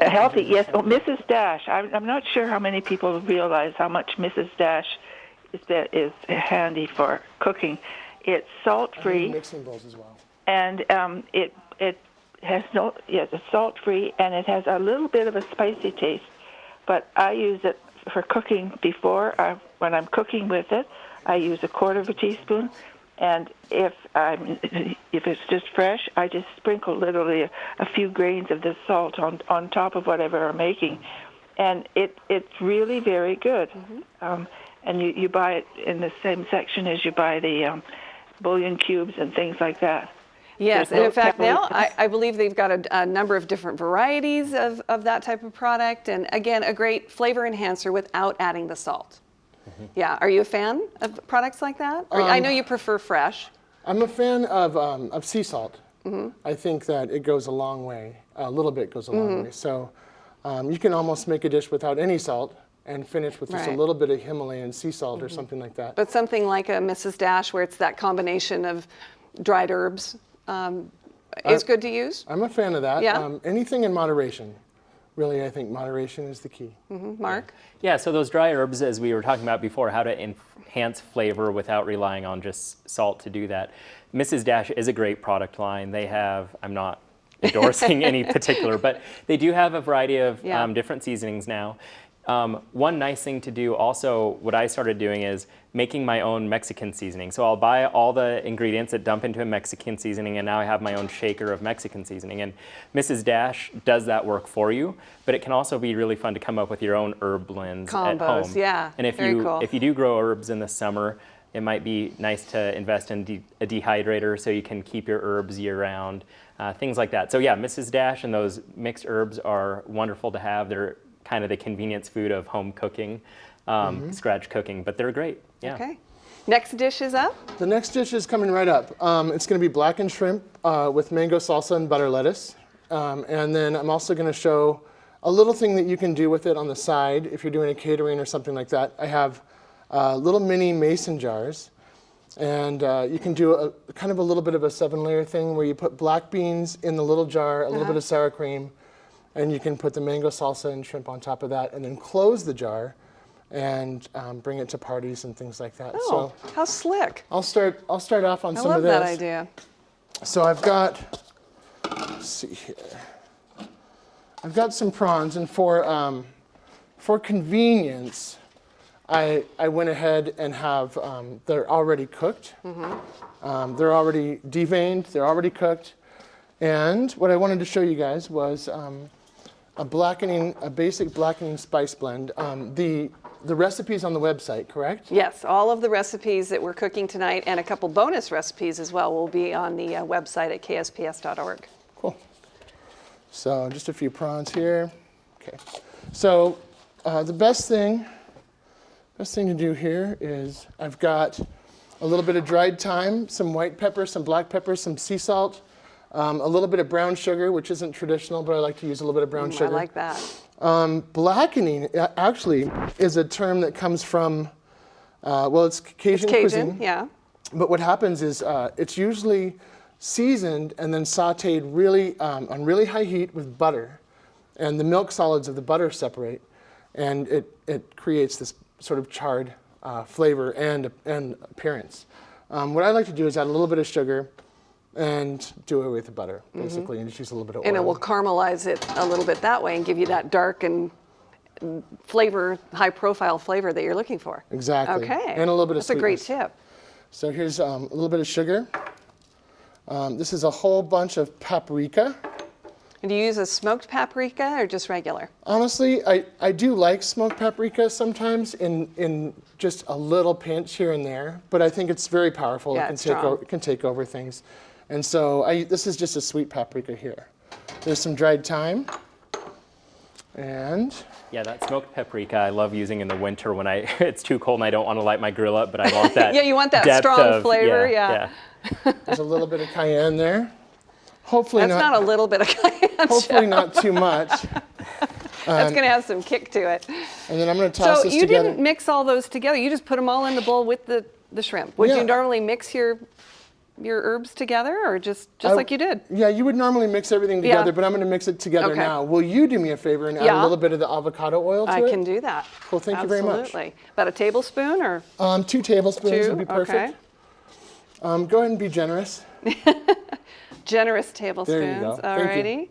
Healthy, yes. Oh, Mrs. Dash. I'm not sure how many people realize how much Mrs. Dash is handy for cooking. It's salt-free. Mixing bowls as well. And it has it's salt-free, and it has a little bit of a spicy taste. But I use it for cooking when I'm cooking with it. I use 1/4 teaspoon. And if it's just fresh, I just sprinkle literally a few grains of this salt on top of whatever I'm making, and it's really very good. Mm-hmm. And you buy it in the same section as you buy the bouillon cubes and things like that. Yes, and in fact now I believe they've got a number of different varieties of that type of product, and again, a great flavor enhancer without adding the salt. Yeah, are you a fan of products like that? I know you prefer fresh. I'm a fan of sea salt. Mm-hmm. I think that it goes a long way. A little bit goes a long way. So you can almost make a dish without any salt and finish with just a little bit of Himalayan sea salt or something like that. But something like a Mrs. Dash, where it's that combination of dried herbs, is good to use? I'm a fan of that. Yeah? Anything in moderation. Really, I think moderation is the key. Mm-hmm. Mark? Yeah, so those dry herbs, as we were talking about before, how to enhance flavor without relying on just salt to do that. Mrs. Dash is a great product line. They have, I'm not endorsing any particular, but they do have a variety of different seasonings now. One nice thing to do also, what I started doing is making my own Mexican seasoning. So I'll buy all the ingredients that dump into a Mexican seasoning, and now I have my own shaker of Mexican seasoning. And Mrs. Dash does that work for you, but it can also be really fun to come up with your own herb blends at home. Yeah, and if you do grow herbs in the summer, it might be nice to invest in a dehydrator so you can keep your herbs year-round, things like that. So yeah, Mrs. Dash and those mixed herbs are wonderful to have. They're kind of the convenience food of home cooking, scratch cooking, but they're great. Yeah. Okay. Next dish is up? The next dish is coming right up. It's going to be blackened shrimp with mango salsa and butter lettuce. And then I'm also going to show a little thing that you can do with it on the side if you're doing a catering or something like that. I have little mini mason jars. And you can do kind of a little bit of a 7-layer thing where you put black beans in the little jar, a little bit of sour cream, and you can put the mango salsa and shrimp on top of that, and then close the jar and bring it to parties and things like that. Oh, so how slick! I'll start off on some of this. I love that idea. So I've got, let's see here. I've got some prawns, and for convenience, I went ahead and have they're already cooked. Mm-hmm. They're already deveined. They're already cooked. And what I wanted to show you guys was a basic blackening spice blend. The recipe's on the website, correct? Yes, all of the recipes that we're cooking tonight and a couple bonus recipes as well will be on the website at ksps.org. Cool. So just a few prawns here. Okay. So the best thing to do here is I've got a little bit of dried thyme, some white pepper, some black pepper, some sea salt, a little bit of brown sugar, which isn't traditional, but I like to use a little bit of brown sugar. I like that. Blackening actually is a term that comes from, it's Cajun cuisine. Yeah. But what happens is it's usually seasoned and then sautéed really on really high heat with butter, and the milk solids of the butter separate, and it creates this sort of charred flavor and appearance. What I like to do is add a little bit of sugar and do away with the butter, basically, and just use a little bit of oil. And it will caramelize it a little bit that way and give you that dark and flavor, high-profile flavor that you're looking for. Exactly. Okay. And a little bit of sweetness. That's a great tip. So here's a little bit of sugar. This is a whole bunch of paprika. And do you use a smoked paprika or just regular? Honestly, I do like smoked paprika sometimes in just a little pinch here and there, but I think it's very powerful. Yeah, It can take over things. And so this is just a sweet paprika here. There's some dried thyme. And yeah, that smoked paprika I love using in the winter when it's too cold and I don't want to light my grill up, but I want that. Yeah, you want that strong flavor. Yeah. There's a little bit of cayenne there. Hopefully That's not a little bit of cayenne. Hopefully not too much. That's going to have some kick to it. And then I'm going to toss this together. So you didn't mix all those together. You just put them all in the bowl with the The shrimp. Would Yeah. you normally mix your herbs together, or just like you did? Yeah, you would normally mix everything Yeah. together, but I'm going to mix it together Okay. now. Will you do me a favor and add Yeah. a little bit of the avocado oil to it? I can do that. Well, thank you very much. Absolutely. About a tablespoon or 2 tablespoons 2? would be perfect. Okay. Go ahead and be generous. Generous tablespoons. go. Thank you. Alrighty.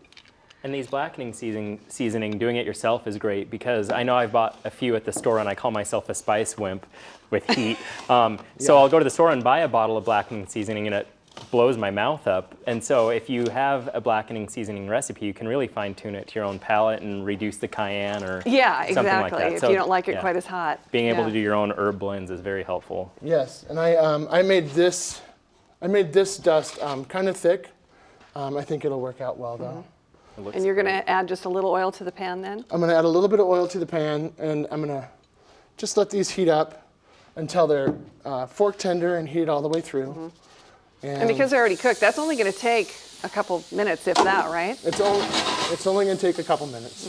And these blackening seasoning, doing it yourself is great because I know I've bought a few at the store and I call myself a spice wimp with heat. So I'll go to the store and buy a bottle of blackening seasoning and it blows my mouth up. And so if you have a blackening seasoning recipe, you can really fine tune it to your own palate and reduce the cayenne or Yeah, something like exactly. that. If you don't like it quite as hot. Being able Yeah. to do your own herb blends is very helpful. Yes, and I made this dust kind of thick. I think it'll work out well though. And you're going to add just a little oil to the pan then? I'm going to add a little bit of oil to the pan, and I'm going to just let these heat up until they're fork tender and heat all the way through. And because they're already cooked, that's only going to take a couple minutes, if that, right? It's only going to take a couple minutes.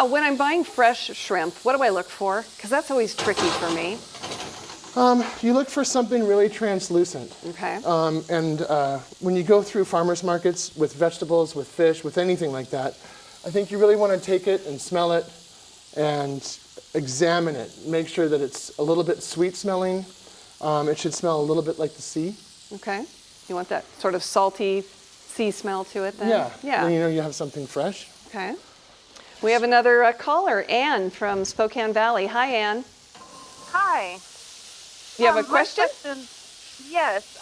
When I'm buying fresh shrimp, what do I look for? Because that's always tricky for me. You look for something really translucent. Okay. And when you go through farmers markets with vegetables, with fish, with anything like that, I think you really want to take it and smell it and examine it. Make sure that it's a little bit sweet smelling. It should smell a little bit like the sea. Okay. You want that sort of salty sea smell to it then? Yeah. Yeah. Then you know you have something fresh. Okay. We have another caller, Ann from Spokane Valley. Hi, Ann. Hi. You have a question? Yes.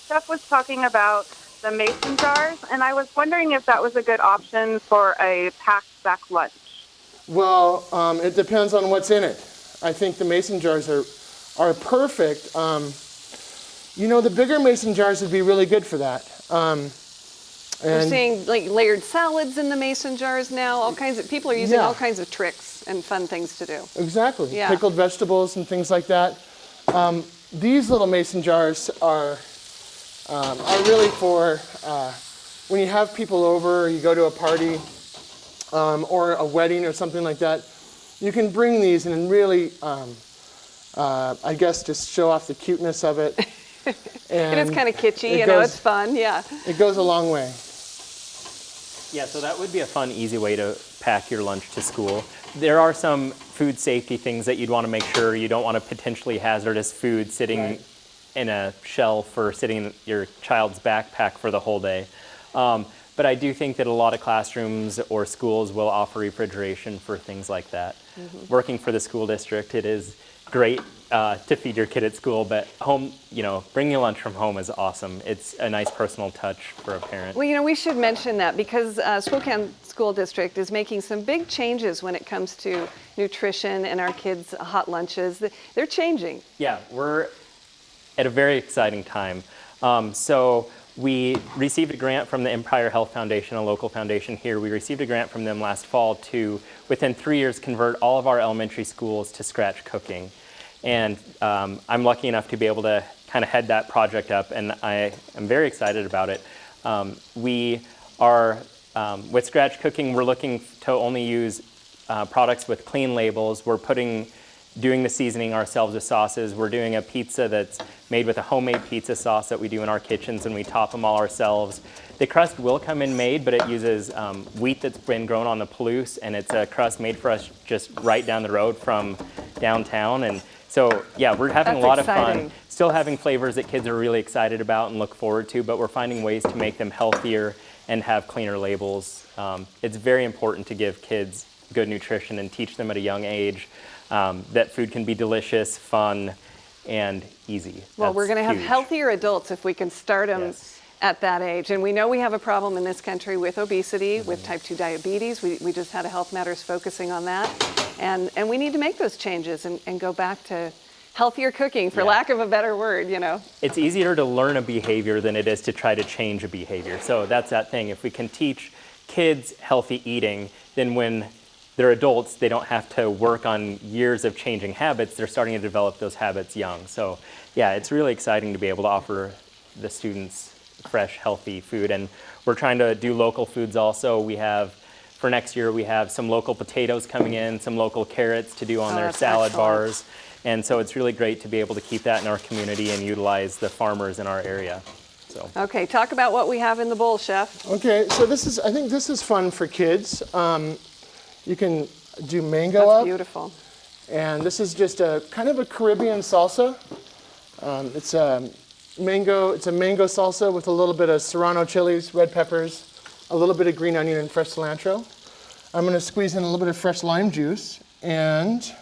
Chef was talking about the mason jars, and I was wondering if that was a good option for a packed back lunch. Well, it depends on what's in it. I think the mason jars are perfect. You know, the bigger mason jars would be really good for that. We're seeing like layered salads in the mason jars now. All kinds of people are using all kinds of tricks and fun things to do. Exactly. Yeah. Pickled vegetables and things like that. These little mason jars are really for when you have people over, or you go to a party or a wedding or something like that. You can bring these and really, I guess, just show off the cuteness of it. And it's kind of kitschy, it's fun, yeah. It goes a long way. Yeah, so that would be a fun, easy way to pack your lunch to school. There are some food safety things that you'd want to make sure you don't want a potentially hazardous food sitting in a shelf or sitting in your child's backpack for the whole day. But I do think that a lot of classrooms or schools will offer refrigeration for things like that. Working for the school district, it is great to feed your kid at school, but home, bringing your lunch from home is awesome. It's a nice personal touch for a parent. Well, we should mention that because Spokane School District is making some big changes when it comes to nutrition and our kids' hot lunches. They're changing. Yeah, we're at a very exciting time. So we received a grant from the Empire Health Foundation, a local foundation here. We received a grant from them last fall to, within 3 years, convert all of our elementary schools to scratch cooking. And I'm lucky enough to be able to kind of head that project up, and I am very excited about it. We are, with scratch cooking, we're looking to only use products with clean labels. We're doing the seasoning ourselves with sauces. We're doing a pizza that's made with a homemade pizza sauce that we do in our kitchens, and we top them all ourselves. The crust will come in made, but it uses wheat that's been grown on the Palouse, and it's a crust made for us just right down the road from downtown. And so, yeah, we're having a lot of fun. Still having flavors that kids are really excited about and look forward to, but we're finding ways to make them healthier and have cleaner labels. It's very important to give kids good nutrition and teach them at a young age that food can be delicious, fun, and easy. Well, That's we're going to have huge. healthier adults if we can start them at that age. And we know we have a problem in this country with obesity, with type 2 diabetes. We just had a Health Matters focusing on that. And we need to make those changes and go back to healthier cooking, for lack of a better word, It's easier to learn a behavior than it is to try to change a behavior. So that's that thing. If we can teach kids healthy eating, then when they're adults, they don't have to work on years of changing habits. They're starting to develop those habits young. So yeah, it's really exciting to be able to offer the students fresh, healthy food. And we're trying to do local foods also. For next year, we have some local potatoes coming in, some local carrots to do on their salad bars. And so it's really great to be able to keep that in our community and utilize the farmers in our area. So. Okay, talk about what we have in the bowl, Chef. Okay, so I think this is fun for kids. You can do mango That's up. beautiful. And this is just a kind of a Caribbean salsa. It's a mango salsa with a little bit of serrano chilies, red peppers, a little bit of green onion and fresh cilantro. I'm going to squeeze in a little bit of fresh lime juice, and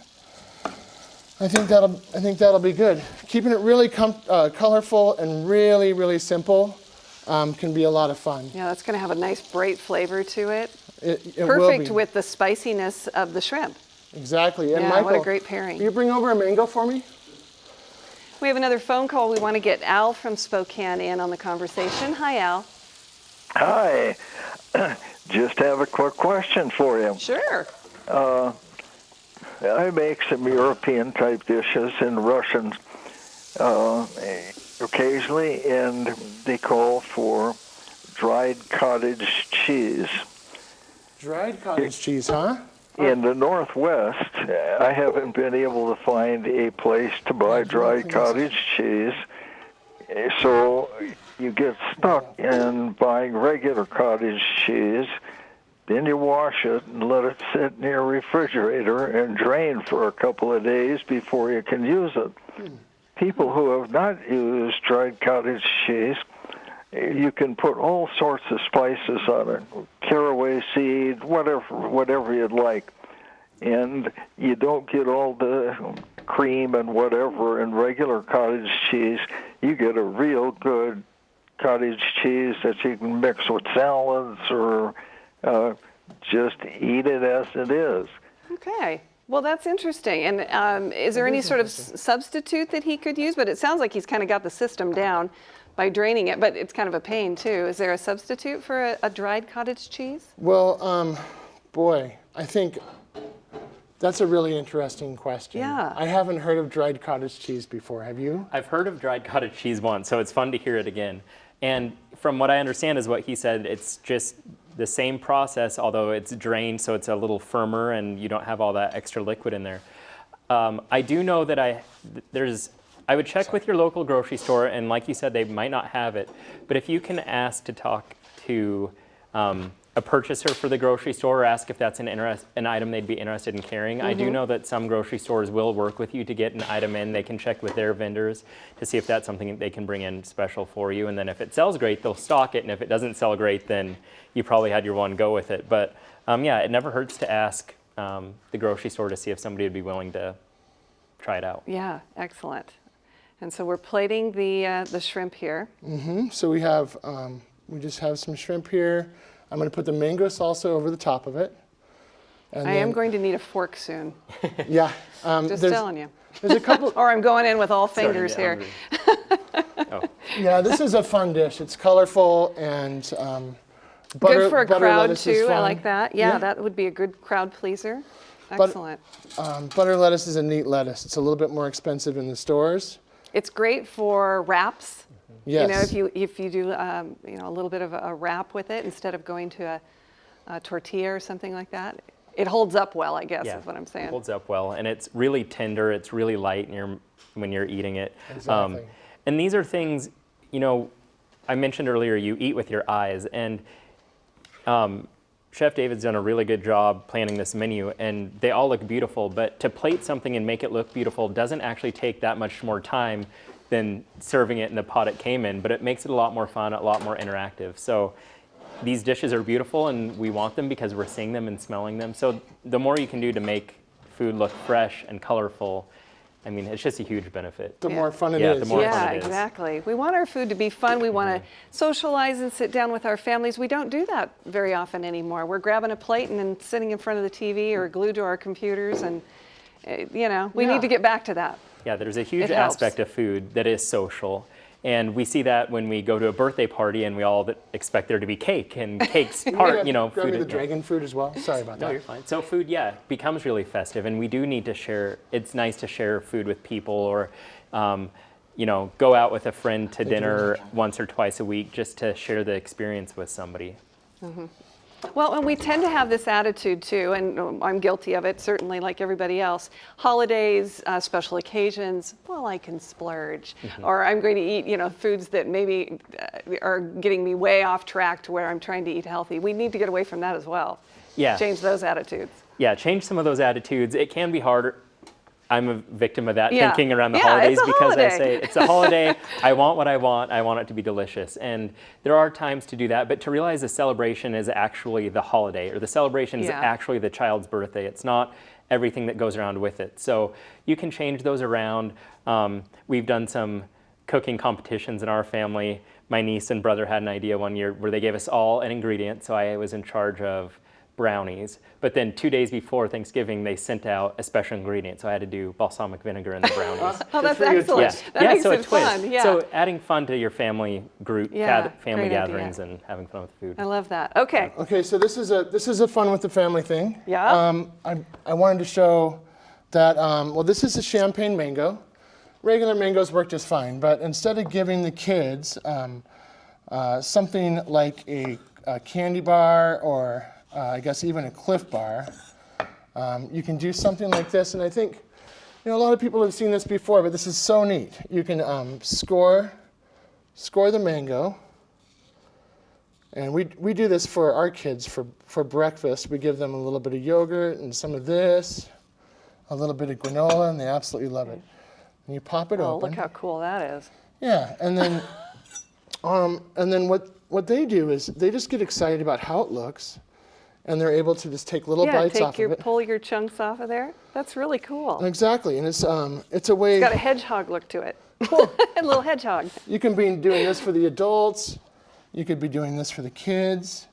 I think that'll be good. Keeping it really colorful and really, really simple can be a lot of fun. Yeah, that's going to have a nice bright flavor to it. It Perfect will be. with the spiciness of the shrimp. Exactly. And yeah, Michael, what a great pairing. Will you bring over a mango for me? We have another phone call. We want to get Al from Spokane in on the conversation. Hi, Al. Hi. Just have a quick question for you. Sure. I make some European-type dishes and Russian occasionally, and they call for dried cottage cheese. Dried cottage cheese, huh? In the Northwest, I haven't been able to find a place to buy dried cottage cheese, so you get stuck in buying regular cottage cheese. Then you wash it and let it sit in your refrigerator and drain for a couple of days before you can use it. People who have not used dried cottage cheese, you can put all sorts of spices on it, caraway seed, whatever you'd like. And you don't get all the cream and whatever in regular cottage cheese. You get a real good cottage cheese that you can mix with salads or just eat it as it is. Okay. Well, that's interesting. And is there any sort of substitute that he could use? But it sounds like he's kind of got the system down by draining it, but it's kind of a pain too. Is there a substitute for a dried cottage cheese? Well, boy, I think that's a really interesting question. Yeah. I haven't heard of dried cottage cheese before. Have you? I've heard of dried cottage cheese once, so it's fun to hear it again. And from what I understand is what he said, it's just the same process, although it's drained so it's a little firmer and you don't have all that extra liquid in there. I do know that I would check with your local grocery store, and like you said, they might not have it. But if you can ask to talk to a purchaser for the grocery store or ask if that's an item they'd be interested in carrying. I do know that some grocery stores will work with you to get an item in. They can check with their vendors to see if that's something they can bring in special for you. And then if it sells great, they'll stock it. And if it doesn't sell great, then you probably had your one go with it. But yeah, it never hurts to ask the grocery store to see if somebody would be willing to try it out. Yeah, excellent. And so we're plating the shrimp here. So we have, we just have some shrimp here. I'm going to put the mango salsa over the top of it. And I am going to need a fork soon. Yeah. Just telling you. There's a couple. Or I'm going in with all fingers here. Yeah, this is a fun dish. It's colorful and good for a crowd lettuce is too. fun. I like that. Yeah, that would be a good crowd pleaser. Excellent. Butter lettuce is a neat lettuce. It's a little bit more expensive in the stores. It's great for wraps. Yes. You know, if you do a little bit of a wrap with it instead of going to a tortilla or something like that, it holds up well. I guess is what I'm saying. It holds up well, and it's really tender. It's really light when you're eating it. Exactly. And these are things, I mentioned earlier. You eat with your eyes, and Chef David's done a really good job planning this menu, and they all look beautiful. But to plate something and make it look beautiful doesn't actually take that much more time than serving it in the pot it came in, but it makes it a lot more fun, a lot more interactive. So these dishes are beautiful, and we want them because we're seeing them and smelling them. So the more you can do to make food look fresh and colorful, I mean, it's just a huge benefit. The more fun it is. The more fun it is. Exactly. We want our food to be fun. We want to socialize and sit down with our families. We don't do that very often anymore. We're grabbing a plate and then sitting in front of the TV or glued to our computers, and we need to get back to that. Yeah, there's a huge aspect of food that is social. And we see that when we go to a birthday party and we all expect there to be cake, and cake's part, Grab food. me the dragon fruit as well. Sorry about that. No, you're fine. So food, becomes really festive, and we do need to share. It's nice to share food with people, or, go out with a friend to dinner once or twice a week just to share the experience with somebody. Well, and we tend to have this attitude too, and I'm guilty of it, certainly like everybody else. Holidays, special occasions, well, I can splurge. Or I'm going to eat, foods that maybe are getting me way off track to where I'm trying to eat healthy. We need to get away from that as well. Yeah. Change those attitudes. Yeah, change some of those attitudes. It can be harder. I'm a victim of that Yeah. thinking around the Yeah, holidays it's a because holiday. I say it's a holiday. I want what I want. I want it to be delicious. And there are times to do that, but to realize the celebration is actually the holiday, or the celebration is Yeah. actually the child's birthday. It's not everything that goes around with it. So you can change those around. We've done some cooking competitions in our family. My niece and brother had an idea one year where they gave us all an ingredient. So I was in charge of brownies, but then 2 days before Thanksgiving they sent out a special ingredient, so I had to do balsamic vinegar in the brownies. Oh, that's excellent. That makes so it a twist. fun. Yeah. So adding fun to your family group, Yeah, family great gatherings, idea. and having fun with the food. I love that. Okay. Okay, so this is a fun with the family thing. Yeah. I wanted to show that, this is a champagne mango. Regular mangoes work just fine, but instead of giving the kids something like a candy bar or I guess even a Cliff Bar, you can do something like this, and I think a lot of people have seen this before, but this is so neat. You can score the mango, and we do this for our kids for breakfast. We give them a little bit of yogurt and some of this, a little bit of granola, and they absolutely love it. And you pop it Oh, open. look how cool that is. Yeah, and then what they do is they just get excited about how it looks, and they're able to just take little bites off of it. Pull your chunks off of there. That's really cool. Exactly, and it's a way. It's got a hedgehog look to it. Cool. A little hedgehog. You can be doing this for the adults. You could be doing this for the kids,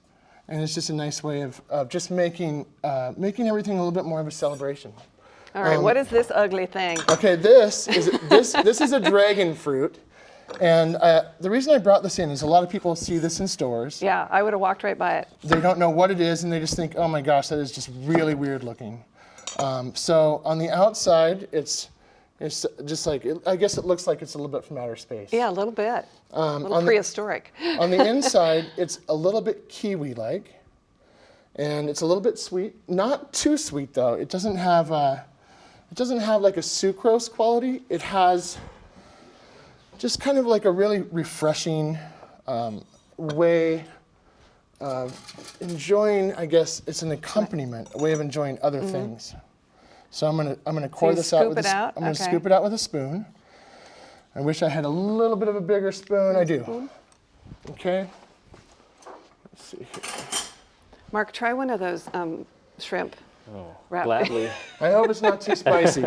and it's just a nice way of just making everything a little bit more of a celebration. All right, what is this ugly thing? Okay, this is a dragon fruit, and the reason I brought this in is a lot of people see this in stores. Yeah, I would have walked right by it. They don't know what it is, and they just think, oh my gosh, that is just really weird looking. So on the outside, it's just like, I guess it looks like it's a little bit from outer space. Yeah, a little bit. A little prehistoric. On the inside, it's a little bit kiwi-like, and it's a little bit sweet. Not too sweet though. It doesn't have like a sucrose quality. It has just kind of like a really refreshing way of enjoying. I guess it's an accompaniment, a way of enjoying other things. So I'm gonna pour this out. I'm gonna scoop it out with a spoon. I wish I had a little bit of a bigger spoon. I do. Okay. Let's see here. Mark, try one of those shrimp. wrap. Gladly. I hope it's not too spicy.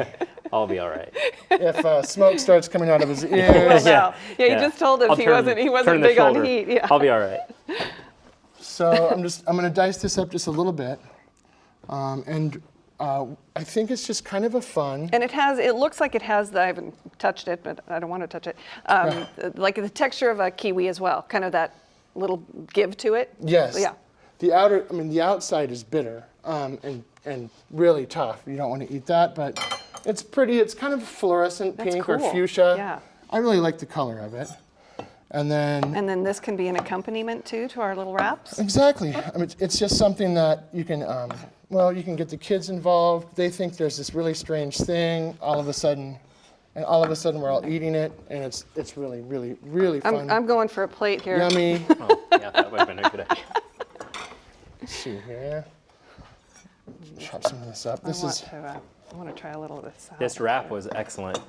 I'll be all right. If smoke starts coming out of his ears. Yeah, you just told us he wasn't big on heat. Yeah. I'll be all right. So I'm gonna dice this up just a little bit, and I think it's just kind of a fun. And it looks like it has I haven't touched it, but I don't want to touch it. Like the texture of a kiwi as well, kind of that little give to it. Yes. Yeah. The outside is bitter and really tough. You don't want to eat that, but it's pretty. It's kind of fluorescent pink or fuchsia. Yeah. I really like the color of it. And then this can be an accompaniment too to our little wraps. Exactly. I mean, it's just something that you can, you can get the kids involved. They think there's this really strange thing. All of a sudden we're all eating it, and it's really, really, really fun. I'm going for a plate here. Yummy. Oh, yeah, that would have been a good idea. Let's see here. Chop some of this up. I want to try a little of this. This wrap was excellent.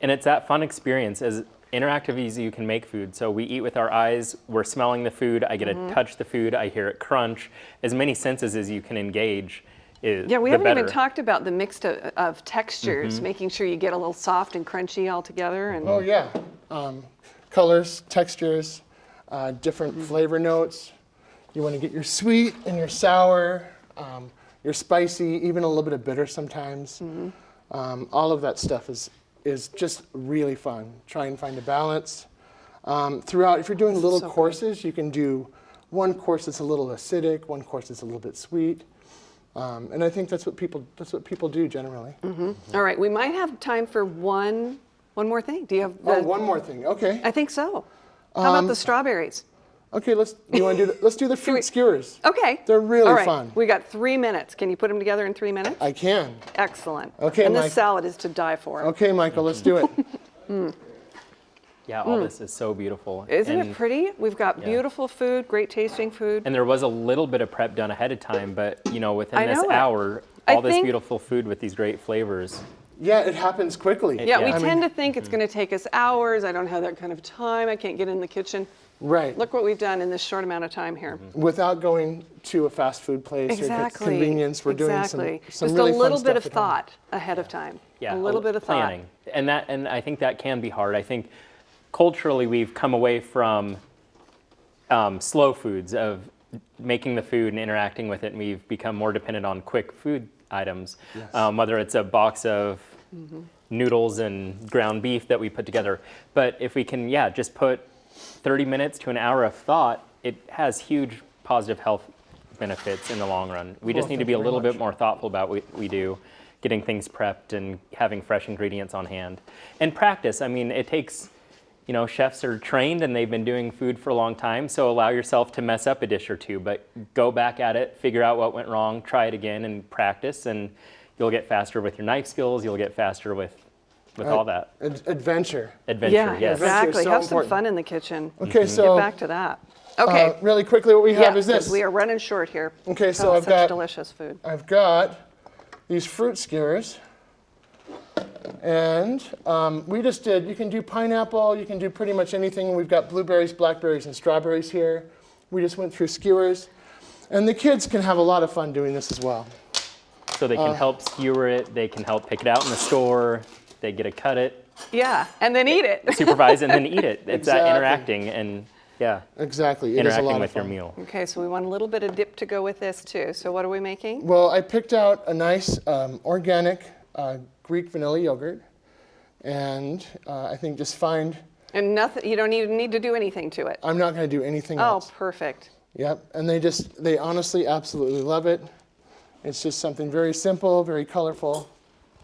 And it's that fun experience, as interactive as you can make food. So we eat with our eyes, we're smelling the food, I get to touch the food, I hear it crunch. As many senses as you can engage is Yeah, we the haven't better. even talked about the mix of textures, making sure you get a little soft and crunchy all together. And Oh yeah. Colors, textures, different flavor notes. You want to get your sweet and your sour, your spicy, even a little bit of bitter sometimes. All of that stuff is just really fun. Try and find a balance. Throughout, if you're doing little courses, you can do one course that's a little acidic, one course that's a little bit sweet. And I think that's what people do generally. All right, we might have time for one more thing. Do you have one more thing? Okay. I think so. How about the strawberries? Okay, let's do the fruit skewers. Okay. They're really All right. fun. We got 3 minutes. Can you put them together in 3 minutes? I can. Excellent. Okay, and Mike. this salad is to die for. Okay, Michael, let's do it. Yeah, all this is so beautiful. Isn't it pretty? We've got beautiful food, great tasting food. And there was a little bit of prep done ahead of time, but within this know it. hour, all this beautiful food with these great flavors. Yeah, it happens quickly. Yeah, we tend to think it's going to take us hours. I don't have that kind of time. I can't get in the kitchen. Right. Look what we've done in this short amount of time here. Without going to a fast food place or convenience, we're doing some really Just fun a little stuff bit of at home. thought ahead of time. Yeah, a little bit of planning. And I think that can be hard. I think culturally we've come away from slow foods of making the food and interacting with it, and we've become more dependent on quick food items, whether it's a box of noodles and ground beef that we put together. But if we can, just put 30 minutes to an hour of thought, it has huge positive health benefits in the long run. We just need to be a little bit more thoughtful about what we do, getting things prepped and having fresh ingredients on hand. And practice, I mean, it takes, chefs are trained and they've been doing food for a long time, so allow yourself to mess up a dish or two, but go back at it, figure out what went wrong, try it again and practice, and you'll get faster with your knife skills, you'll get faster with all that. Adventure. Yeah, yes. exactly. So have important. some fun in the kitchen. Okay, so get back to that. Okay. Really quickly, what we have is this. We are running short here. Okay, so I've such got delicious food. I've got these fruit skewers, and we just did. You can do pineapple. You can do pretty much anything. We've got blueberries, blackberries, and strawberries here. We just went through skewers, and the kids can have a lot of fun doing this as well. So they can help skewer it. They can help pick it out in the store. They get to cut it. Yeah, and then eat it. Supervise and then eat it. It's Exactly. that interacting and exactly. It is a interacting lot with of your fun. meal. Okay, so we want a little bit of dip to go with this too. So what are we making? Well, I picked out a nice organic Greek vanilla yogurt, and I think just find. And nothing. You don't need to do anything to it. I'm not going to do anything else. Oh, perfect. Yep, and they honestly absolutely love it. It's just something very simple, very colorful,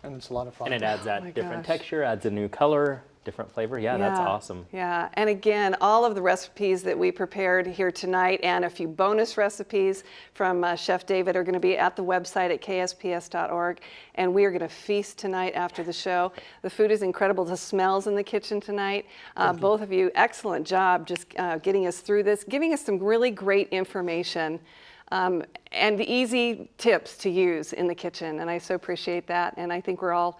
and it's a lot of fun. And it adds that my different gosh. texture, adds a new color, different flavor. Yeah, that's awesome. Yeah, and again, all of the recipes that we prepared here tonight and a few bonus recipes from Chef David are going to be at the website at ksps.org, and we are going to feast tonight after the show. The food is incredible. The smells in the kitchen tonight. Both of you, excellent job just getting us through this, giving us some really great information. And easy tips to use in the kitchen, and I so appreciate that. And I think we're all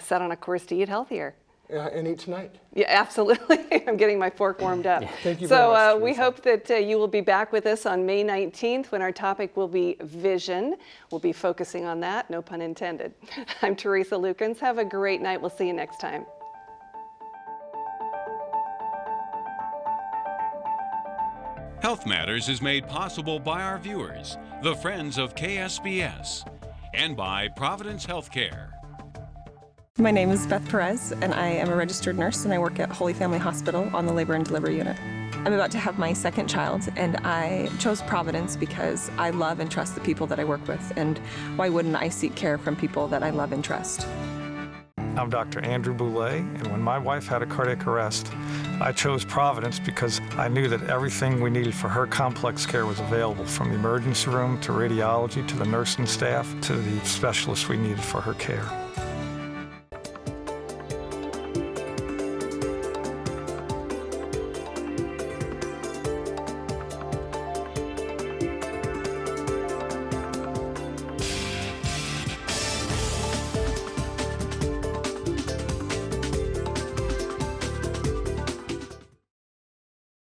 set on a course to eat healthier. And eat tonight. Yeah, absolutely. I'm getting my fork warmed up. Thank you very much, So we Teresa. hope that you will be back with us on May 19th when our topic will be vision. We'll be focusing on that, no pun intended. I'm Teresa Lukens. Have a great night. We'll see you next time. Health Matters is made possible by our viewers, the Friends of KSBS, and by Providence Healthcare. My name is Beth Perez, and I am a registered nurse, and I work at Holy Family Hospital on the labor and delivery unit. I'm about to have my second child, and I chose Providence because I love and trust the people that I work with, and why wouldn't I seek care from people that I love and trust? I'm Dr. Andrew Boulay, and when my wife had a cardiac arrest, I chose Providence because I knew that everything we needed for her complex care was available, from the emergency room to radiology to the nursing staff to the specialists we needed for her care.